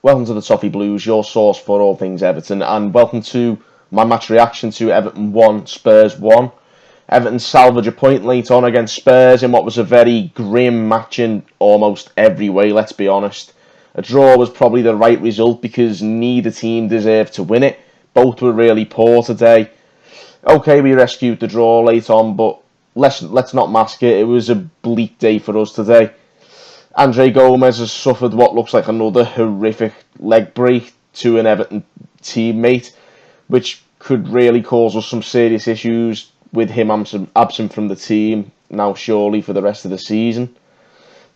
Welcome to the Toffee Blues, your source for all things Everton, and welcome to my match reaction to Everton 1, Spurs 1. Everton salvage a point late on against Spurs in what was a very grim match in almost every way, let's be honest. A draw was probably the right result because neither team deserved to win it. Both were really poor today. Okay, we rescued the draw late on, but let's not mask it. It was a bleak day for us today. Andre Gomes has suffered what looks like another horrific leg break to an Everton teammate, which could really cause us some serious issues with him absent from the team now surely for the rest of the season.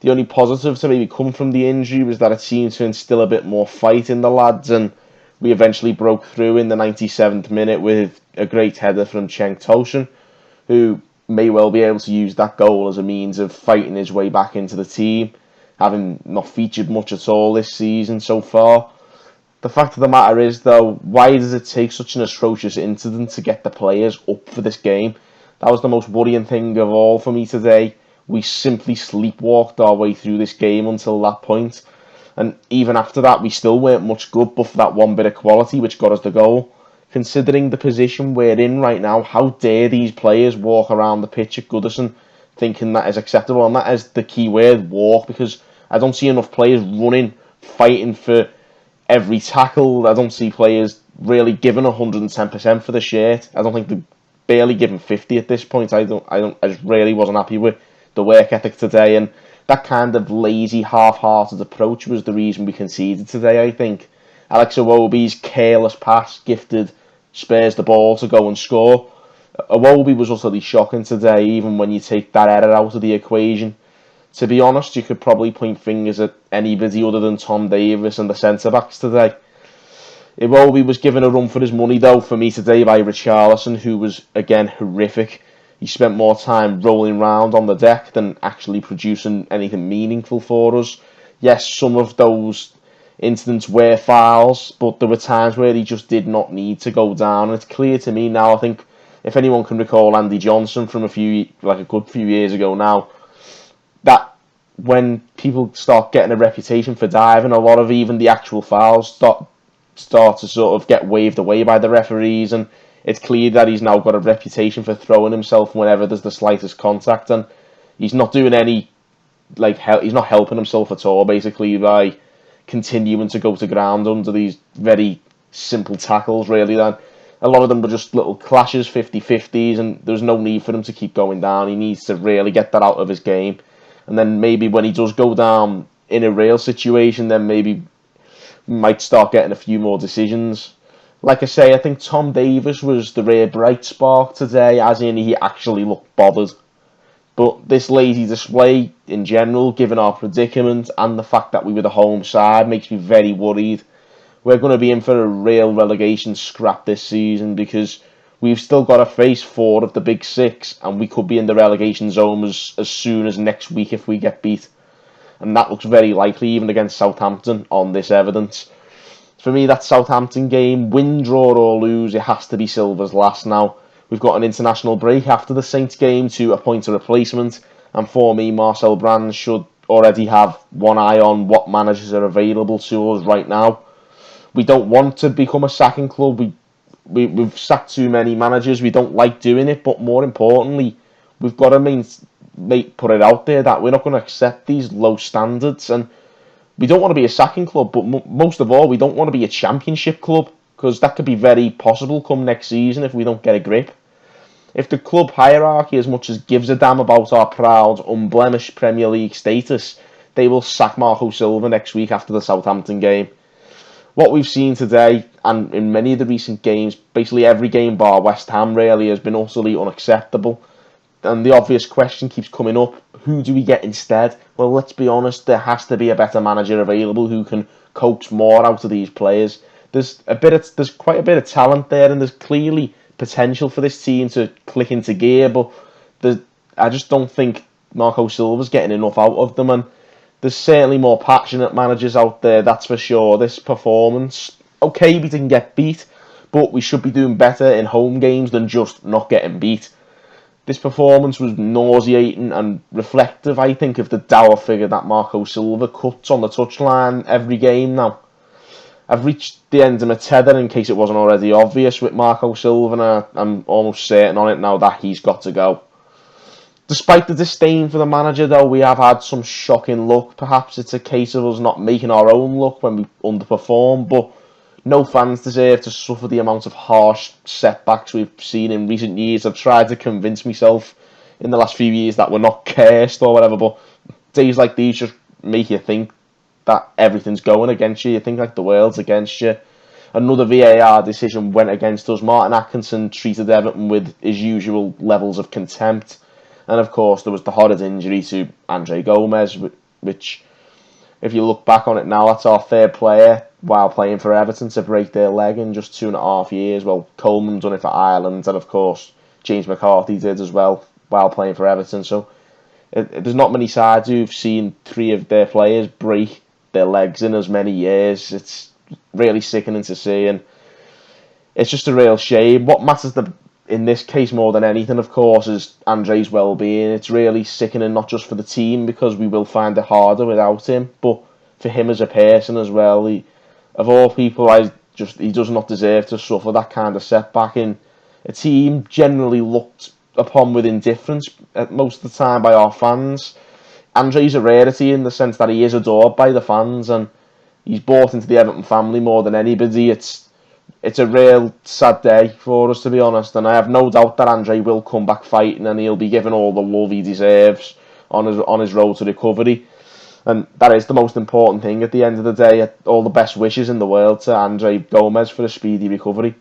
The only positive to maybe come from the injury was that it seemed to instill a bit more fight in the lads, and we eventually broke through in the 97th minute with a great header from Cenk Tosun, who may well be able to use that goal as a means of fighting his way back into the team, having not featured much at all this season so far. The fact of the matter is, though, why does it take such an atrocious incident to get the players up for this game? That was the most worrying thing of all for me today. We simply sleepwalked our way through this game until that point. And even after that, we still weren't much good but for that one bit of quality which got us the goal. Considering the position we're in right now, how dare these players walk around the pitch at Goodison thinking that is acceptable? And that is the key word, walk, because I don't see enough players running, fighting for every tackle. I don't see players really giving 110% for the shirt. I don't think they're barely giving 50 at this point. I just really wasn't happy with the work ethic today, and that kind of lazy, half-hearted approach was the reason we conceded today, I think. Alex Iwobi's careless pass gifted Spurs the ball to go and score. Iwobi was utterly shocking today, even when you take that error out of the equation. To be honest, you could probably point fingers at anybody other than Tom Davies and the centre-backs today. Iwobi was given a run for his money, though, for me today by Richarlison, who was, again, horrific. He spent more time rolling around on the deck than actually producing anything meaningful for us. Yes, some of those incidents were fouls, but there were times where he just did not need to go down. And it's clear to me now, I think, if anyone can recall Andy Johnson from a good few years ago now, that when people start getting a reputation for diving, a lot of even the actual fouls start to sort of get waved away by the referees, and it's clear that he's now got a reputation for throwing himself whenever there's the slightest contact, and he's not doing any he's not helping himself at all basically by continuing to go to ground under these very simple tackles really. Then a lot of them were just little clashes, 50-50s, and there's no need for him to keep going down. He needs to really get that out of his game, and then maybe when he does go down in a real situation, then maybe we might start getting a few more decisions. Like I say, I think Tom Davies was the rare bright spark today, as in he actually looked bothered. But this lazy display in general, given our predicament and the fact that we were the home side, makes me very worried. We're going to be in for a real relegation scrap this season because we've still got to face 4 of the big 6, and we could be in the relegation zone as soon as next week if we get beat. And that looks very likely even against Southampton on this evidence. For me, that Southampton game, win, draw or lose, it has to be Silva's last now. We've got an international break after the Saints game to appoint a replacement, and for me, Marcel Brands should already have one eye on what managers are available to us right now. We don't want to become a sacking club. We've sacked too many managers. We don't like doing it, but more importantly, we've got to put it out there that we're not going to accept these low standards, and we don't want to be a sacking club, but most of all, we don't want to be a championship club, because that could be very possible come next season if we don't get a grip. If the club hierarchy as much as gives a damn about our proud, unblemished Premier League status, they will sack Marco Silva next week after the Southampton game. What we've seen today, and in many of the recent games, basically every game bar West Ham really, has been utterly unacceptable. And the obvious question keeps coming up, who do we get instead? Well, let's be honest, there has to be a better manager available who can coax more out of these players. There's quite a bit of talent there, and there's clearly potential for this team to click into gear, but I just don't think Marco Silva's getting enough out of them, and there's certainly more passionate managers out there, that's for sure. This performance, okay, we didn't get beat, but we should be doing better in home games than just not getting beat. This performance was nauseating and reflective, I think, of the dour figure that Marco Silva cuts on the touchline every game now. I've reached the end of my tether in case it wasn't already obvious with Marco Silva, and I'm almost certain on it now that he's got to go. Despite the disdain for the manager, though, we have had some shocking luck. Perhaps it's a case of us not making our own luck when we underperform, but no fans deserve to suffer the amount of harsh setbacks we've seen in recent years. I've tried to convince myself in the last few years that we're not cursed or whatever, but days like these just make you think that everything's going against you. You think like the world's against you. Another VAR decision went against us. Martin Atkinson treated Everton with his usual levels of contempt. And of course, there was the horrid injury to Andre Gomes, which, if you look back on it now, that's our third player while playing for Everton to break their leg in just 2.5 years. Well, Coleman done it for Ireland, and of course, James McCarthy did as well while playing for Everton. So there's not many sides who've seen 3 of their players break their legs in as many years. It's really sickening to see, and it's just a real shame. What matters in this case more than anything, of course, is Andre's well-being. It's really sickening, not just for the team, because we will find it harder without him, but for him as a person as well. Of all people, he does not deserve to suffer that kind of setback in a team generally looked upon with indifference most of the time by our fans. Andre's a rarity in the sense that he is adored by the fans, and he's bought into the Everton family more than anybody. It's a real sad day for us, to be honest, and I have no doubt that Andre will come back fighting, and he'll be given all the love he deserves on his road to recovery. And that is the most important thing at the end of the day. All the best wishes in the world to Andre Gomes for a speedy recovery.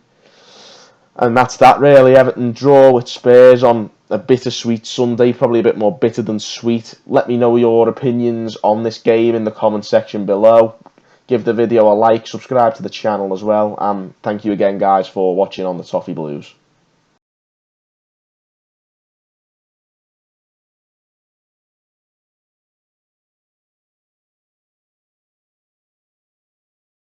And that's that, really. Everton draw with Spurs on a bittersweet Sunday, probably a bit more bitter than sweet. Let me know your opinions on this game in the comment section below. Give the video a like, subscribe to the channel as well, and thank you again, guys, for watching on the Toffee Blues.